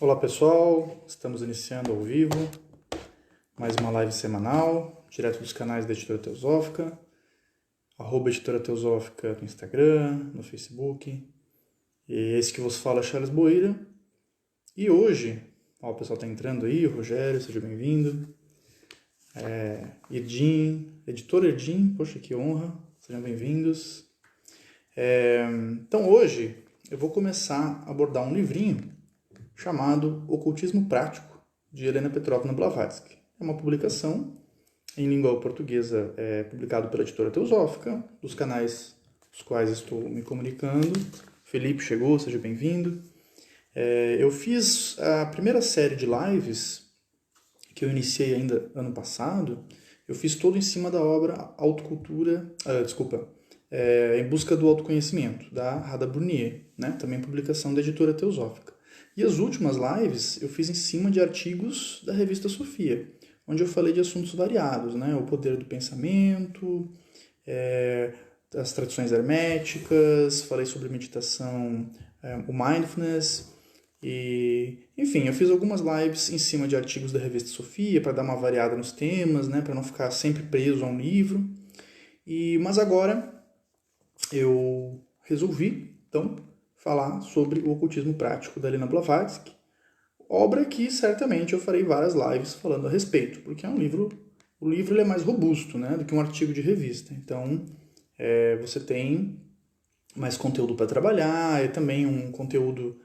Olá pessoal, estamos iniciando ao vivo mais uma live semanal, direto dos canais da Editora Teosófica, @Editora Teosófica no Instagram, no Facebook. E esse que vos fala é Charles Boeira. E hoje, o pessoal está entrando aí, o Rogério, seja bem-vindo. Edim, Editor Edim, poxa que honra, sejam bem-vindos. Então hoje eu vou começar a abordar um livrinho chamado Ocultismo Prático, de Helena Petrovna Blavatsky. É uma publicação em língua portuguesa, publicado pela Editora Teosófica, dos canais dos quais estou me comunicando. Felipe chegou, seja bem-vindo. Eu fiz a primeira série de lives, que eu iniciei ainda ano passado, eu fiz todo em cima da obra Em Busca do Autoconhecimento, da Radha Brunier, né? Também publicação da Editora Teosófica. E as últimas lives eu fiz em cima de artigos da revista Sofia, onde eu falei de assuntos variados, né? O poder do pensamento, as tradições herméticas, falei sobre meditação, o mindfulness, e, enfim, eu fiz algumas lives em cima de artigos da revista Sofia para dar uma variada nos temas, né? Para não ficar sempre preso a um livro. Mas agora eu resolvi, então, falar sobre o ocultismo prático da Helena Blavatsky, obra que certamente eu farei várias lives falando a respeito, porque é um livro, o livro ele é mais robusto, né, do que um artigo de revista. Então, você tem mais conteúdo para trabalhar, é também um conteúdo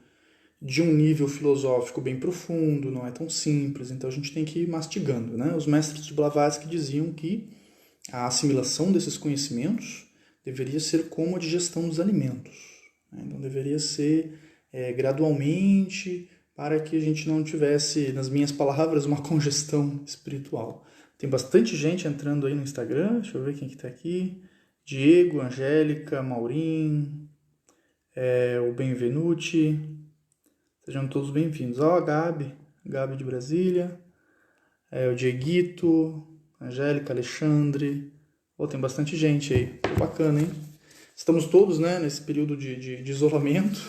de um nível filosófico bem profundo, não é tão simples, então a gente tem que ir mastigando, né? Os mestres de Blavatsky diziam que a assimilação desses conhecimentos deveria ser como a digestão dos alimentos. Então deveria ser gradualmente, para que a gente não tivesse, nas minhas palavras, uma congestão espiritual. Tem bastante gente entrando aí no Instagram, deixa eu ver quem que está aqui. Diego, Angélica, Maurim, o Benvenuti, sejam todos bem-vindos. A Gabi de Brasília, o Dieguito, Angélica, Alexandre. Tem bastante gente aí, bacana, hein? Estamos todos, né, nesse período de isolamento,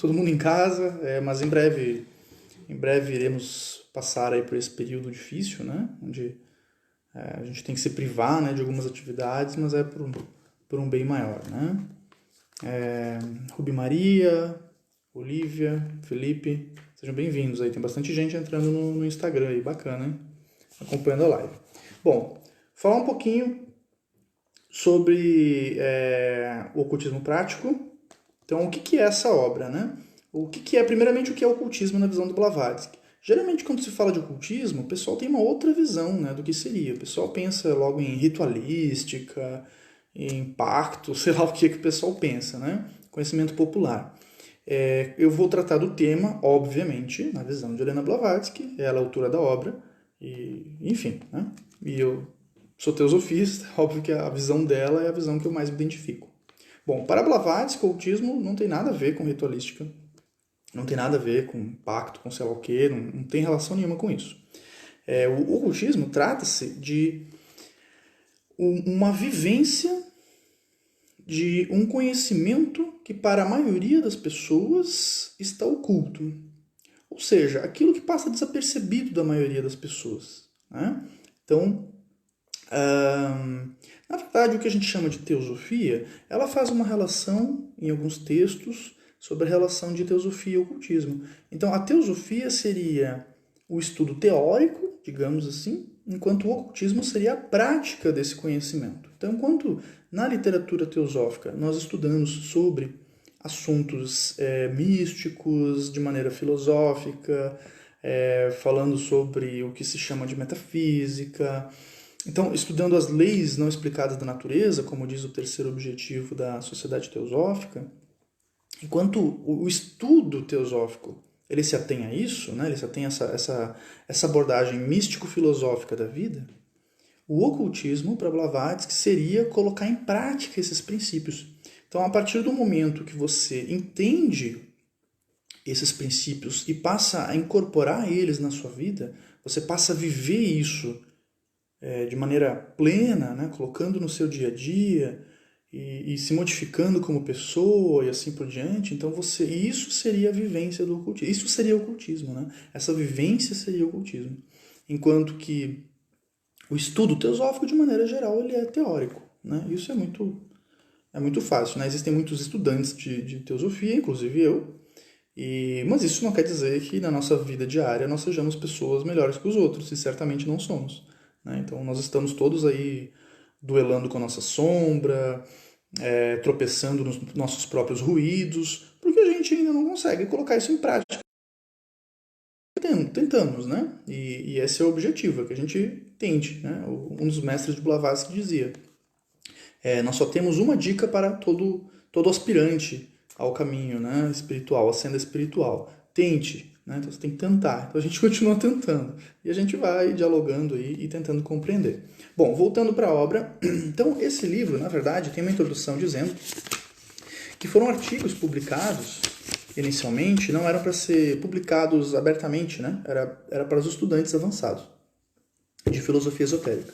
todo mundo em casa, mas em breve iremos passar aí por esse período difícil, né, onde a gente tem que se privar, né, de algumas atividades, mas é por um bem maior, né. Rubi Maria, Olivia, Felipe, sejam bem-vindos aí, tem bastante gente entrando no Instagram aí, bacana, hein, acompanhando a live. Bom, falar um pouquinho sobre o ocultismo prático. Então, o que é essa obra, né? Primeiramente, o que é o ocultismo na visão do Blavatsky? Geralmente, quando se fala de ocultismo, o pessoal tem uma outra visão, né, do que seria. O pessoal pensa logo em ritualística, em pacto, sei lá o que o pessoal pensa, né? Conhecimento popular. Eu vou tratar do tema, obviamente, na visão de Helena Blavatsky, ela é a autora da obra, e, enfim, né? E eu sou teosofista, óbvio que a visão dela é a visão que eu mais me identifico. Bom, para Blavatsky, o ocultismo não tem nada a ver com ritualística, não tem nada a ver com pacto, com sei lá o quê, não tem relação nenhuma com isso. O ocultismo trata-se de uma vivência de um conhecimento que para a maioria das pessoas está oculto. Ou seja, aquilo que passa desapercebido da maioria das pessoas, né? Então, na verdade, o que a gente chama de teosofia, ela faz uma relação, em alguns textos, sobre a relação de teosofia e ocultismo. Então, a teosofia seria o estudo teórico, digamos assim, enquanto o ocultismo seria a prática desse conhecimento. Então, enquanto na literatura teosófica nós estudamos sobre assuntos místicos, de maneira filosófica, falando sobre o que se chama de metafísica, então, estudando as leis não explicadas da natureza, como diz o terceiro objetivo da Sociedade Teosófica, enquanto o estudo teosófico ele se atém a isso, né, ele se atém a essa abordagem místico-filosófica da vida, o ocultismo, para Blavatsky, seria colocar em prática esses princípios. Então, a partir do momento que você entende esses princípios e passa a incorporar eles na sua vida, você passa a viver isso de maneira plena, né, colocando no seu dia a dia, e se modificando como pessoa e assim por diante, então isso seria a vivência do ocultismo. Isso seria o ocultismo, né? Essa vivência seria o ocultismo. Enquanto que o estudo teosófico, de maneira geral, ele é teórico, né? Isso é muito fácil, né? Existem muitos estudantes de teosofia, inclusive eu, mas isso não quer dizer que na nossa vida diária nós sejamos pessoas melhores que os outros, e certamente não somos, né? Então nós estamos todos aí duelando com a nossa sombra, tropeçando nos nossos próprios ruídos, porque a gente ainda não consegue colocar isso em prática. Tentamos, né? E esse é o objetivo, é que a gente tente, né? Um dos mestres de Blavatsky dizia, nós só temos uma dica para todo aspirante ao caminho, né, espiritual, à senda espiritual. Tente, né? Então você tem que tentar. Então a gente continua tentando. E a gente vai dialogando aí e tentando compreender. Bom, voltando para a obra. Então esse livro, na verdade, tem uma introdução dizendo que foram artigos publicados inicialmente, não eram para ser publicados abertamente, né? Era para os estudantes avançados de filosofia esotérica.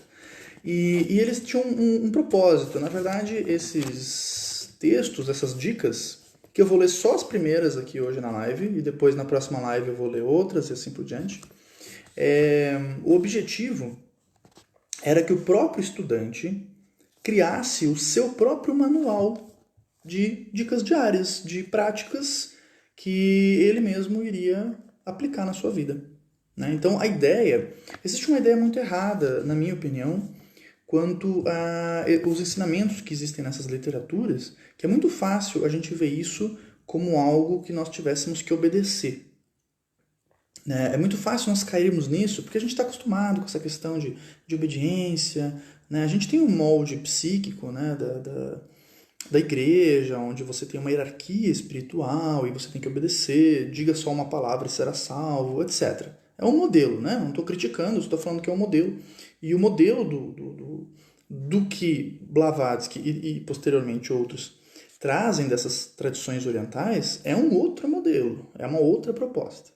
E eles tinham um propósito. Na verdade, esses textos, essas dicas, que eu vou ler só as primeiras aqui hoje na live, e depois na próxima live eu vou ler outras e assim por diante. O objetivo era que o próprio estudante criasse o seu próprio manual de dicas diárias, de práticas que ele mesmo iria aplicar na sua vida, né? Então, existe uma ideia muito errada, na minha opinião, quanto aos ensinamentos que existem nessas literaturas, que é muito fácil a gente ver isso como algo que nós tivéssemos que obedecer. É muito fácil nós cairmos nisso, porque a gente está acostumado com essa questão de obediência, né? A gente tem um molde psíquico, né, da igreja, onde você tem uma hierarquia espiritual e você tem que obedecer, diga só uma palavra e será salvo, etc. É um modelo, né? Não estou criticando, estou falando que é um modelo. E o modelo do que Blavatsky e posteriormente outros trazem dessas tradições orientais é um outro modelo, é uma outra proposta,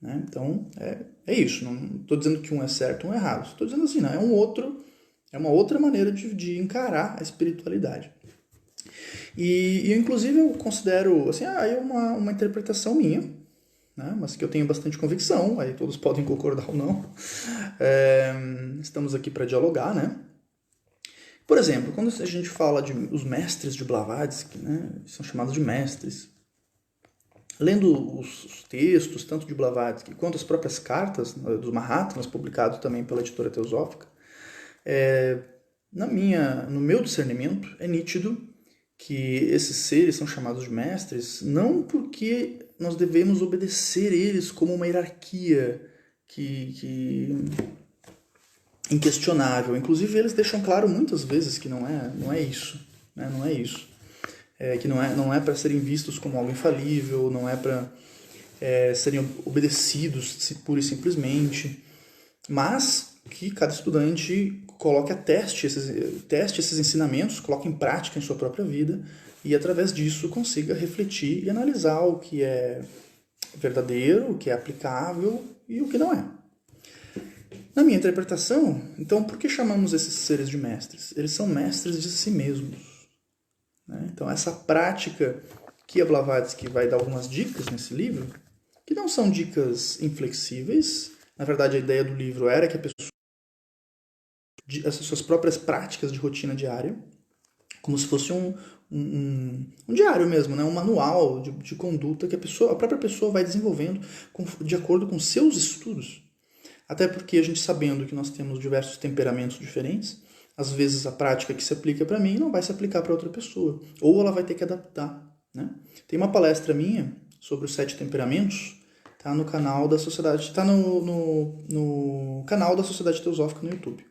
né? Então, é isso. Não estou dizendo que um é certo e um é errado. Estou dizendo assim, não, é uma outra maneira de encarar a espiritualidade. E eu, inclusive, eu considero assim, é uma interpretação minha, né? Mas que eu tenho bastante convicção, aí todos podem concordar ou não. Estamos aqui para dialogar, né? Por exemplo, quando a gente fala de os mestres de Blavatsky, né? São chamados de mestres. Lendo os textos, tanto de Blavatsky quanto as próprias cartas dos Mahatmas, publicados também pela editora teosófica, no meu discernimento, é nítido que esses seres são chamados de mestres não porque nós devemos obedecer eles como uma hierarquia que inquestionável. Inclusive, eles deixam claro muitas vezes que não é isso, né? Não é isso. Que não é para serem vistos como algo infalível, não é para serem obedecidos pura e simplesmente, mas que cada estudante coloque a teste esses ensinamentos, coloque em prática em sua própria vida e, através disso, consiga refletir e analisar o que é verdadeiro, o que é aplicável e o que não é. Na minha interpretação, então, por que chamamos esses seres de mestres? Eles são mestres de si mesmos, né? Então, essa prática que a Blavatsky vai dar algumas dicas nesse livro, que não são dicas inflexíveis. Na verdade, a ideia do livro era que a pessoa as suas próprias práticas de rotina diária, como se fosse um diário mesmo, né? Um manual de conduta que a própria pessoa vai desenvolvendo de acordo com seus estudos. Até porque a gente, sabendo que nós temos diversos temperamentos diferentes, às vezes a prática que se aplica para mim não vai se aplicar para outra pessoa, ou ela vai ter que adaptar, né? Tem uma palestra minha sobre os 7 temperamentos, tá no canal da Sociedade, tá no canal da Sociedade Teosófica no YouTube.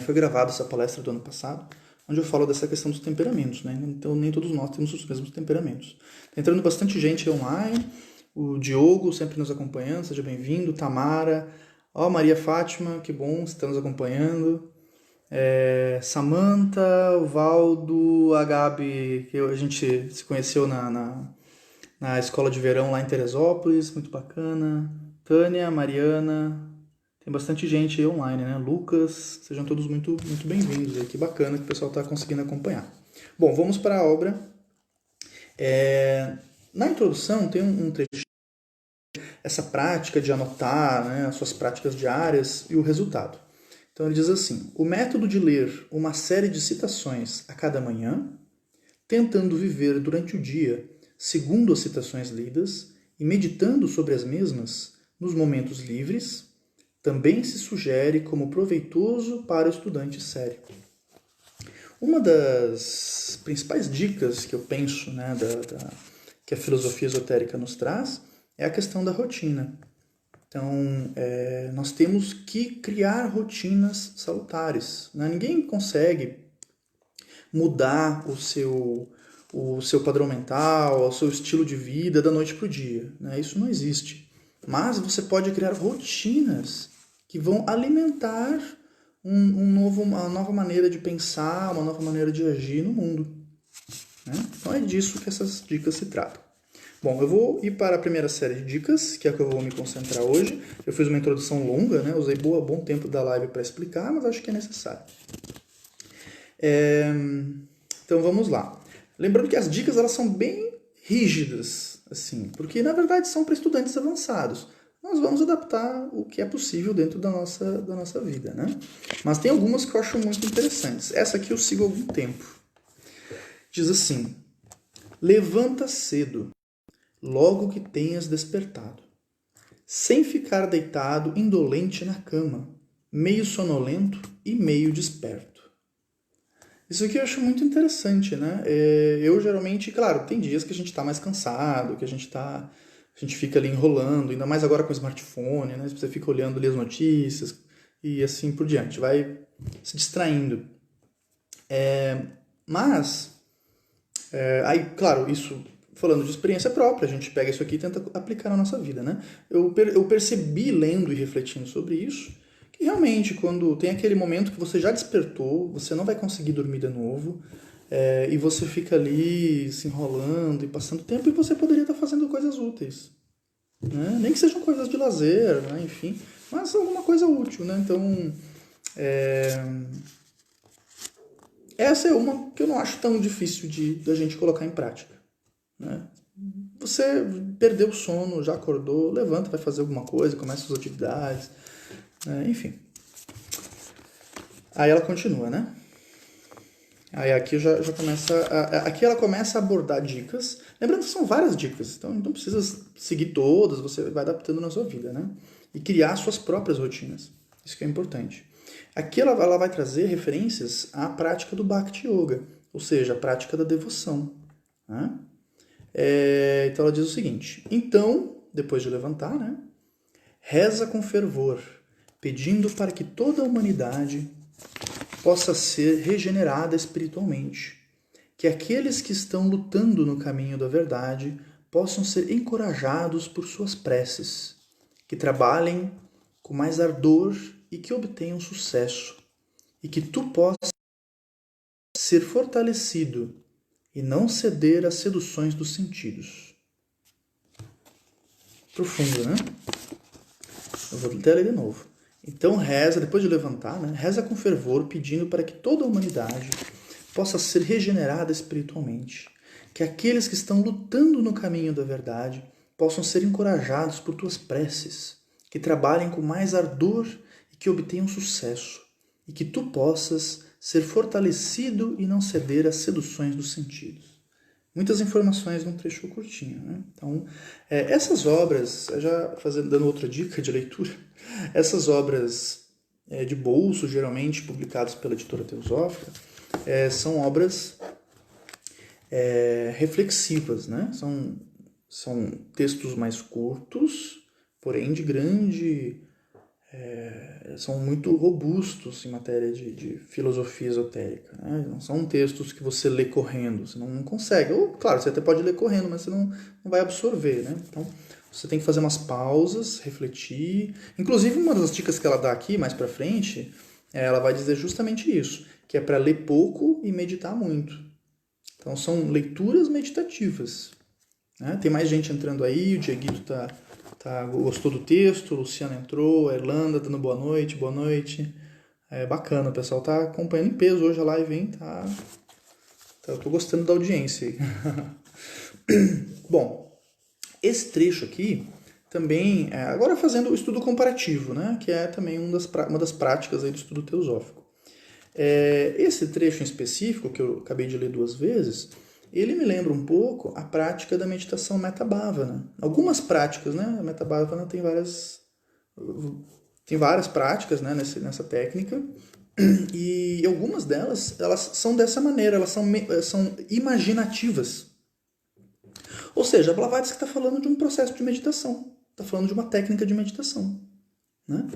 Foi gravada essa palestra do ano passado, onde eu falo dessa questão dos temperamentos, né? Então nem todos nós temos os mesmos temperamentos. Está entrando bastante gente online, o Diogo sempre nos acompanhando, seja bem-vindo, Tamara, Maria Fátima, que bom, você está nos acompanhando, Samantha, o Valdo, a Gabi, que a gente se conheceu na escola de verão lá em Teresópolis, muito bacana, Tânia, Mariana, Tem bastante gente aí online, né? Lucas, sejam todos muito, muito bem-vindos aí. Que bacana que o pessoal está conseguindo acompanhar. Bom, vamos para a obra. Na introdução tem um trecho, essa prática de anotar, né, as suas práticas diárias e o resultado. Então ele diz assim: o método de ler uma série de citações a cada manhã, tentando viver durante o dia segundo as citações lidas e meditando sobre as mesmas nos momentos livres, também se sugere como proveitoso para o estudante sério. Uma das principais dicas que eu penso, né, que a filosofia esotérica nos traz é a questão da rotina. Então, nós temos que criar rotinas salutares. Né? Ninguém consegue mudar o seu padrão mental, o seu estilo de vida da noite para o dia. Né? Isso não existe. Mas você pode criar rotinas que vão alimentar uma nova maneira de pensar, uma nova maneira de agir no mundo. Né? Então é disso que essas dicas se tratam. Bom, eu vou ir para a primeira série de dicas, que é a que eu vou me concentrar hoje. Eu fiz uma introdução longa, né? Usei bom tempo da live para explicar, mas acho que é necessário. Então vamos lá. Lembrando que as dicas elas são bem rígidas, assim, porque na verdade são para estudantes avançados. Nós vamos adaptar o que é possível dentro da nossa vida, né? Mas tem algumas que eu acho muito interessantes. Essa aqui eu sigo há algum tempo. Diz assim: levanta cedo, logo que tenhas despertado, sem ficar deitado indolente na cama, meio sonolento e meio desperto. Isso aqui eu acho muito interessante, né? Eu geralmente, claro, tem dias que a gente está mais cansado, que a gente fica ali enrolando, ainda mais agora com o smartphone, né? Você fica olhando ali as notícias e assim por diante, vai se distraindo. Aí, claro, isso falando de experiência própria, a gente pega isso aqui e tenta aplicar na nossa vida, né? Eu percebi, lendo e refletindo sobre isso, que realmente, quando tem aquele momento que você já despertou, você não vai conseguir dormir de novo, e você fica ali se enrolando e passando tempo, e você poderia estar fazendo coisas úteis. Né? Nem que sejam coisas de lazer, né? Enfim, mas alguma coisa útil, né? Então, essa é uma que eu não acho tão difícil da gente colocar em prática. Né? Você perdeu o sono, já acordou, levanta, vai fazer alguma coisa, começa suas atividades, né? Enfim. Aí ela continua, né? Aí aqui já começa. Aqui ela começa a abordar dicas. Lembrando que são várias dicas, então não precisa seguir todas, você vai adaptando na sua vida, né? E criar suas próprias rotinas. Isso que é importante. Aqui ela vai trazer referências à prática do Bhakti Yoga, ou seja, a prática da devoção. Né? Então ela diz o seguinte: então, depois de levantar, né, reza com fervor, pedindo para que toda a humanidade possa ser regenerada espiritualmente, que aqueles que estão lutando no caminho da verdade possam ser encorajados por suas preces, que trabalhem com mais ardor e que obtenham sucesso, e que tu possas ser fortalecido e não ceder às seduções dos sentidos. Profundo, né? Eu vou até ler de novo. Então reza, depois de levantar, né? Reza com fervor, pedindo para que toda a humanidade possa ser regenerada espiritualmente, que aqueles que estão lutando no caminho da verdade possam ser encorajados por tuas preces, que trabalhem com mais ardor e que obtenham sucesso, e que tu possas ser fortalecido e não ceder às seduções dos sentidos. Muitas informações num trecho curtinho. Né? Então, essas obras, já dando outra dica de leitura, essas obras de bolso, geralmente publicadas pela editora Teosófica, são obras reflexivas. Né? São textos mais curtos, porém de grande... são muito robustos em matéria de filosofia esotérica. Né? Não são textos que você lê correndo, você não consegue. Ou, claro, você até pode ler correndo, mas você não vai absorver. Né? Então, você tem que fazer umas pausas, refletir. Inclusive, uma das dicas que ela dá aqui, mais pra frente, ela vai dizer justamente isso, que é para ler pouco e meditar muito. Então, são leituras meditativas. né? Tem mais gente entrando aí, o Dieguito gostou do texto, o Luciano entrou, a Irlanda dando boa noite, boa noite. É bacana, o pessoal tá acompanhando em peso hoje a live, hein? Eu tô gostando da audiência aí. Bom, esse trecho aqui também, agora fazendo o estudo comparativo, né? Que é também uma das práticas aí do estudo teosófico. Esse trecho em específico, que eu acabei de ler 2 vezes, ele me lembra um pouco a prática da meditação metabhavana. Algumas práticas, né? A metabhavana tem várias práticas, né, nessa técnica, e algumas delas elas são dessa maneira, elas são imaginativas. Ou seja, a Blavatsky está falando de um processo de meditação, está falando de uma técnica de meditação, né?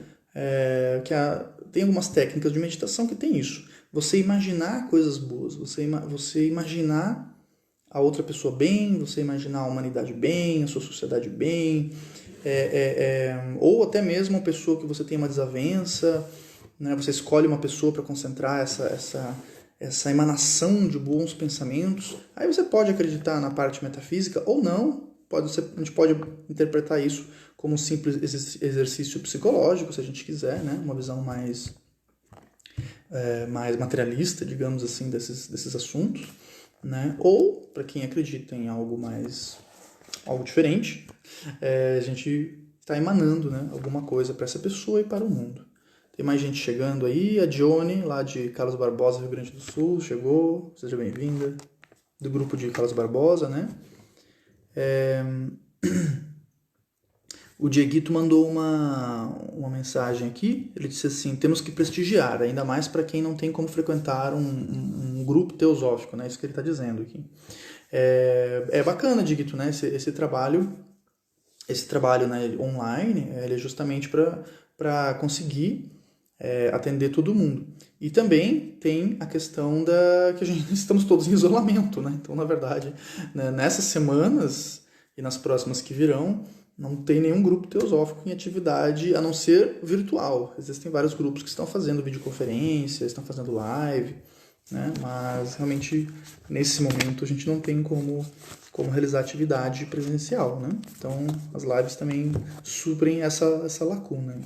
Tem algumas técnicas de meditação que tem isso. Você imaginar coisas boas, você imaginar a outra pessoa bem, você imaginar a humanidade bem, a sua sociedade bem, ou até mesmo uma pessoa que você tem uma desavença, né? Você escolhe uma pessoa para concentrar essa emanação de bons pensamentos. Aí você pode acreditar na parte metafísica ou não. A gente pode interpretar isso como um simples exercício psicológico, se a gente quiser, né? Uma visão mais materialista, digamos assim, desses assuntos, né? Ou, para quem acredita em algo diferente, a gente está emanando, né, alguma coisa para essa pessoa e para o mundo. Tem mais gente chegando aí, a Dione, lá de Carlos Barbosa, Rio Grande do Sul, chegou, seja bem-vinda, do grupo de Carlos Barbosa, né? O Dieguito mandou uma mensagem aqui, ele disse assim, temos que prestigiar, ainda mais para quem não tem como frequentar um grupo teosófico, né? Isso que ele está dizendo aqui. É bacana, Dieguito, né? Esse trabalho, né, online, ele é justamente para conseguir atender todo mundo. E também tem a questão que a gente estamos todos em isolamento, né? Então, na verdade, né, nessas semanas e nas próximas que virão, não tem nenhum grupo teosófico em atividade a não ser virtual. Existem vários grupos que estão fazendo videoconferência, estão fazendo live, né? Mas realmente nesse momento a gente não tem como realizar atividade presencial, né? Então as lives também suprem essa lacuna.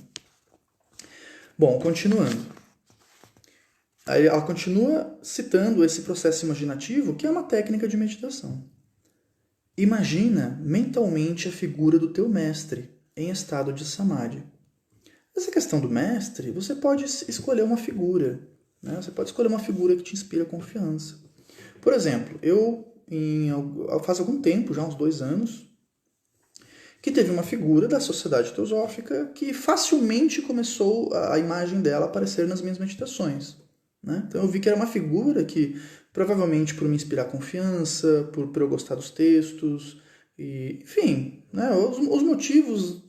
Bom, continuando. Aí ela continua citando esse processo imaginativo, que é uma técnica de meditação. Imagina mentalmente a figura do teu mestre em estado de samadhi. Essa questão do mestre, você pode escolher uma figura, né? Você pode escolher uma figura que te inspira confiança. Por exemplo, faz algum tempo, já uns 2 anos, que teve uma figura da Sociedade Teosófica que facilmente começou a imagem dela a aparecer nas minhas meditações, né? Então eu vi que era uma figura que, provavelmente por me inspirar confiança, por eu gostar dos textos, e, enfim, né, os motivos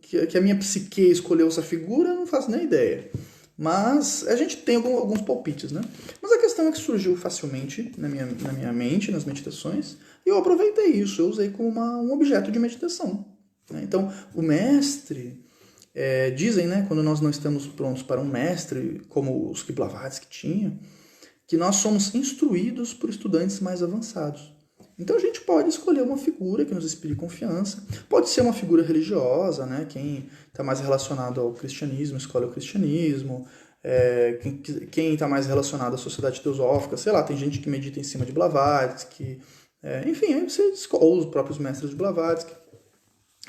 que a minha psique escolheu essa figura, eu não faço nem ideia. Mas a gente tem alguns palpites, né? Mas a questão é que surgiu facilmente na minha mente, nas meditações, e eu aproveitei isso, eu usei como um objeto de meditação, né? Então, o mestre, dizem, né, quando nós não estamos prontos para um mestre, como os que Blavatsky tinha, que nós somos instruídos por estudantes mais avançados. Então a gente pode escolher uma figura que nos inspire confiança. Pode ser uma figura religiosa, né? Quem está mais relacionado ao cristianismo escolhe o cristianismo. Quem está mais relacionado à sociedade teosófica, sei lá, tem gente que medita em cima de Blavatsky. Enfim, aí você ou os próprios mestres de Blavatsky.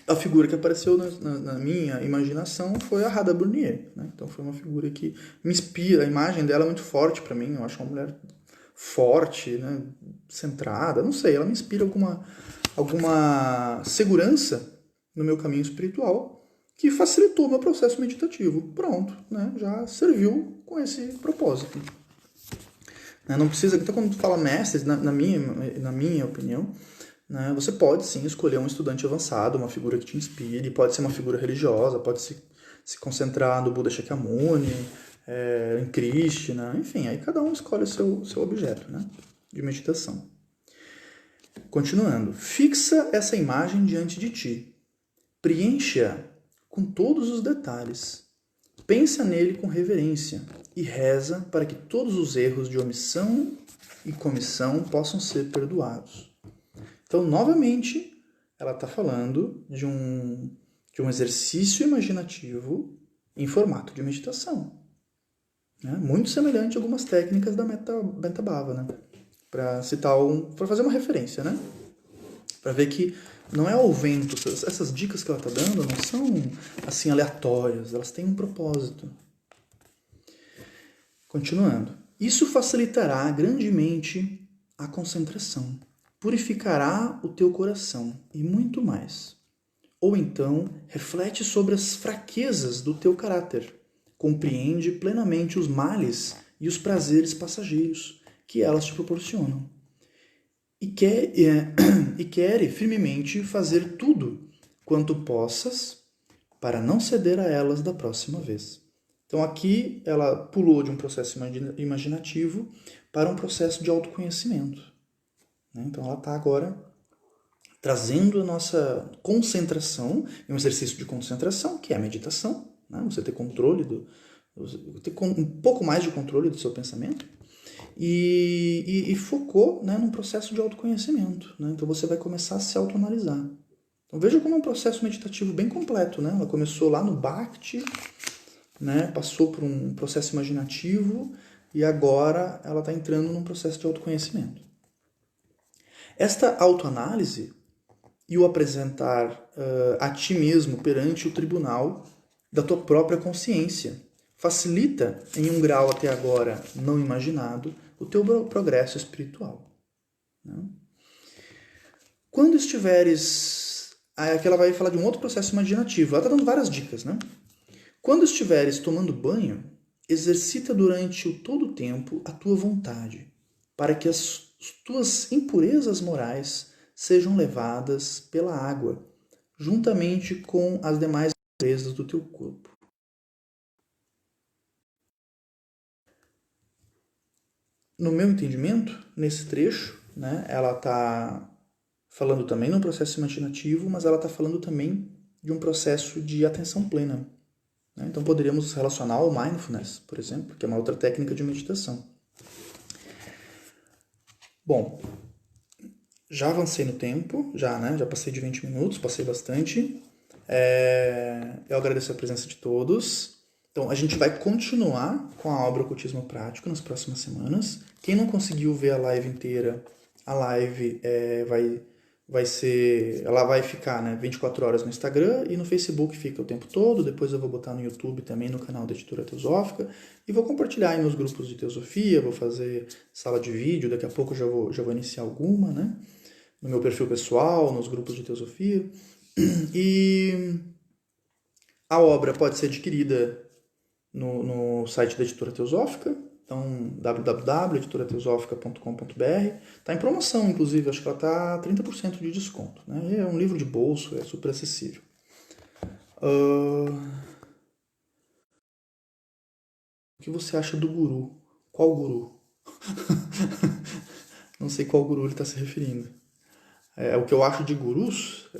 A figura que apareceu na minha imaginação foi a Radha Burnier, né? Então foi uma figura que me inspira. A imagem dela é muito forte para mim. Eu acho uma mulher forte, né, centrada, não sei, ela me inspira alguma segurança no meu caminho espiritual que facilitou o meu processo meditativo. Pronto, né, já serviu com esse propósito. Não precisa, então quando tu fala mestres, na minha opinião, né, você pode sim escolher um estudante avançado, uma figura que te inspire, pode ser uma figura religiosa, pode se concentrar no Buda Shakyamuni, em Krishna, enfim, aí cada um escolhe o seu objeto, né, de meditação. Continuando, fixa essa imagem diante de ti, preencha-a com todos os detalhes, pensa nele com reverência e reza para que todos os erros de omissão e comissão possam ser perdoados. Então, novamente, ela está falando de um exercício imaginativo em formato de meditação. Né? Muito semelhante a algumas técnicas da Benta Bava, né? Para fazer uma referência, né? Para ver que não é ao vento, essas dicas que ela está dando não são assim aleatórias, elas têm um propósito. Continuando. Isso facilitará grandemente a concentração, purificará o teu coração e muito mais. Ou então, reflete sobre as fraquezas do teu caráter, compreende plenamente os males e os prazeres passageiros que elas te proporcionam. E quer firmemente fazer tudo quanto possas para não ceder a elas da próxima vez. Então aqui ela pulou de um processo imaginativo para um processo de autoconhecimento. Então ela está agora trazendo a nossa concentração, um exercício de concentração, que é a meditação, né? Você ter controle ter um pouco mais de controle do seu pensamento, e focou, né, num processo de autoconhecimento. Né? Então você vai começar a se autoanalisar. Então veja como é um processo meditativo bem completo. Né? Ela começou lá no Bhakti, né, passou por um processo imaginativo e agora ela está entrando num processo de autoconhecimento. Esta autoanálise e o apresentar a ti mesmo perante o tribunal da tua própria consciência facilita, em um grau até agora não imaginado, o teu progresso espiritual. Né? Quando estiveres... Aqui ela vai falar de um outro processo imaginativo. Ela está dando várias dicas. Né? Quando estiveres tomando banho, exercita durante todo o tempo a tua vontade, para que as tuas impurezas morais sejam levadas pela água, juntamente com as demais impurezas do teu corpo. No meu entendimento, nesse trecho, né, ela está falando também no processo imaginativo, mas ela está falando também de um processo de atenção plena. Né? Então poderíamos relacionar ao mindfulness, por exemplo, que é uma outra técnica de meditação. Bom, já avancei no tempo, já passei de 20 minutos, passei bastante. Eu agradeço a presença de todos. Então, a gente vai continuar com a obra Ocultismo Prático nas próximas semanas. Quem não conseguiu ver a live inteira, a live ela vai ficar, né, 24 horas no Instagram e no Facebook fica o tempo todo. Depois eu vou botar no YouTube também, no canal da Editora Teosófica. E vou compartilhar aí nos grupos de Teosofia, vou fazer sala de vídeo, daqui a pouco já vou iniciar alguma, né? No meu perfil pessoal, nos grupos de Teosofia. E a obra pode ser adquirida no site da Editora Teosófica, então www.editorateosófica.com.br. Está em promoção, inclusive, acho que ela está 30% de desconto. Né? É um livro de bolso, é super acessível. O que você acha do guru? Qual guru? Não sei qual guru ele está se referindo. O que eu acho de gurus,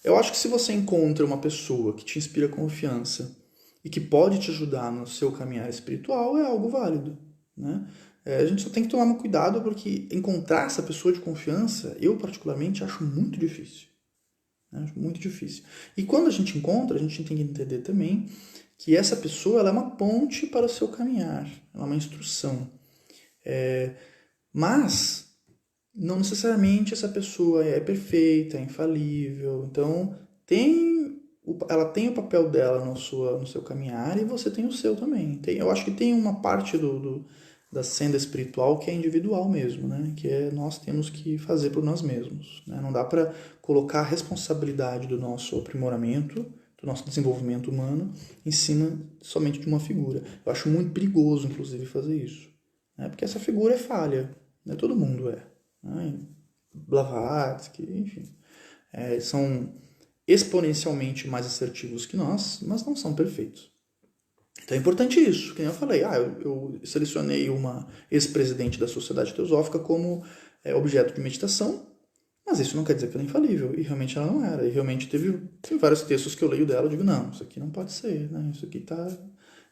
eu acho que se você encontra uma pessoa que te inspira confiança e que pode te ajudar no seu caminhar espiritual, é algo válido. Né? A gente só tem que tomar um cuidado porque encontrar essa pessoa de confiança, eu particularmente acho muito difícil. Né? Acho muito difícil. E quando a gente encontra, a gente tem que entender também que essa pessoa ela é uma ponte para o seu caminhar, ela é uma instrução. Mas não necessariamente essa pessoa é perfeita, é infalível. Então, ela tem o papel dela no seu caminhar e você tem o seu também. Eu acho que tem uma parte da senda espiritual que é individual mesmo, né? Que nós temos que fazer por nós mesmos. Né? Não dá para colocar a responsabilidade do nosso aprimoramento, do nosso desenvolvimento humano, em cima somente de uma figura. Eu acho muito perigoso, inclusive, fazer isso. Né? Porque essa figura é falha. Né? Todo mundo é. Blavatsky, enfim, são exponencialmente mais assertivos que nós, mas não são perfeitos. Então é importante isso, que eu falei, eu selecionei uma ex-presidente da Sociedade Teosófica como objeto de meditação, mas isso não quer dizer que ela é infalível, e realmente ela não era, e realmente tem vários textos que eu leio dela, eu digo, não, isso aqui não pode ser, né?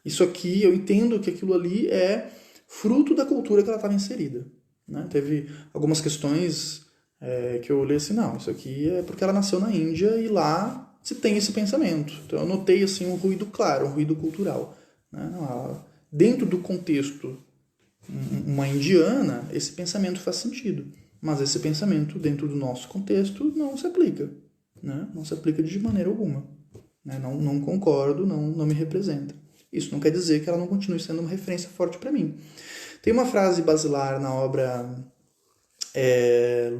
Isso aqui eu entendo que aquilo ali é fruto da cultura que ela estava inserida. Né? Teve algumas questões que eu olhei assim, não, isso aqui é porque ela nasceu na Índia e lá se tem esse pensamento. Então eu notei assim um ruído claro, um ruído cultural. Né? Dentro do contexto uma indiana, esse pensamento faz sentido. Mas esse pensamento, dentro do nosso contexto, não se aplica. Né? Não se aplica de maneira alguma. Né? Não concordo, não me representa. Isso não quer dizer que ela não continue sendo uma referência forte para mim. Tem uma frase basilar na obra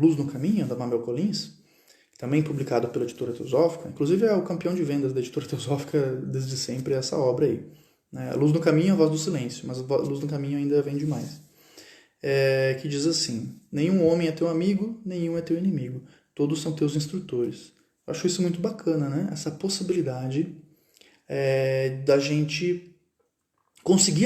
Luz no Caminho, da Mabel Collins, também publicada pela Editora Teosófica. Inclusive é o campeão de vendas da Editora Teosófica desde sempre essa obra aí. A Luz no Caminho é a Voz do Silêncio, mas a Luz no Caminho ainda vende mais. Que diz assim: nenhum homem é teu amigo, nenhum é teu inimigo. Todos são teus instrutores. Eu acho isso muito bacana, né? Essa possibilidade da gente conseguir